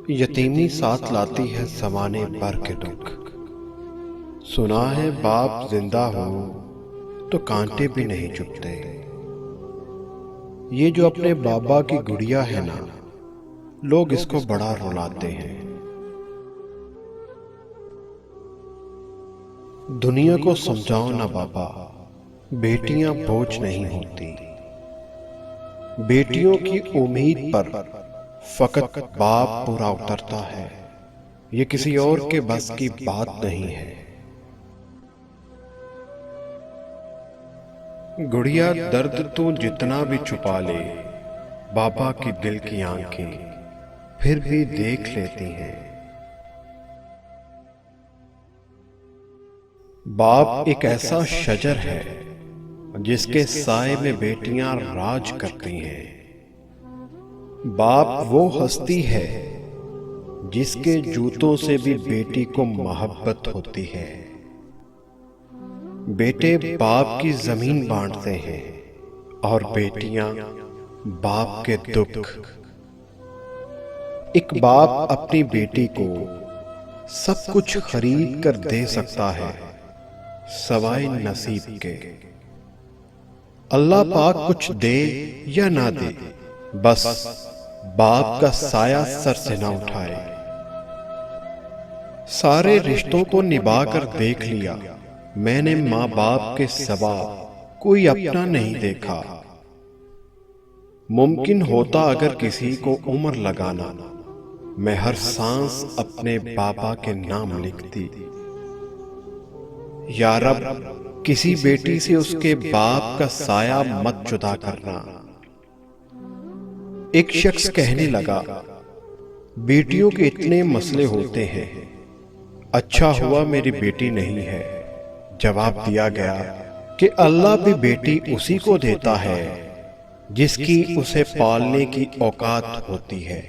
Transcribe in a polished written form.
यतीमी साथ लाती है ज़माने भर के दुख। सुना है बाप जिंदा हो तो कांटे भी नहीं चुभते। ये जो अपने बाबा की गुड़िया है ना, लोग इसको बड़ा रुलाते हैं। दुनिया को समझाओ ना बाबा, बेटियां बोझ नहीं होती। बेटियों की उम्मीद पर फकत बाप पूरा उतरता है। ये किसी और के बस की बात नहीं है। गुड़िया दर्द तू जितना भी छुपा ले, बाबा की दिल की आंखें फिर भी देख लेती हैं। बाप एक ऐसा शजर है जिसके साए में बेटियां राज करती हैं। बाप वो हस्ती है जिसके जूतों से भी बेटी को मोहब्बत होती है। बेटे बाप की जमीन बांटते हैं और बेटियां बाप के दुख। एक बाप अपनी बेटी को सब कुछ खरीद कर दे सकता है सवाए नसीब के। अल्लाह पाक कुछ दे या ना दे, बस बाप का साया सर से ना उठाए। सारे रिश्तों को निभा कर देख लिया, मैंने माँ बाप के सिवा कोई अपना नहीं देखा। मुमकिन होता अगर किसी को उम्र लगाना, मैं हर सांस अपने बाबा के नाम लिखती। या रब, किसी बेटी से उसके बाप का साया मत जुदा करना। एक शख्स कहने लगा, बेटियों के इतने मसले होते हैं, अच्छा हुआ मेरी बेटी नहीं है। जवाब दिया गया कि अल्लाह भी बेटी उसी को देता है जिसकी उसे पालने की औकात होती है।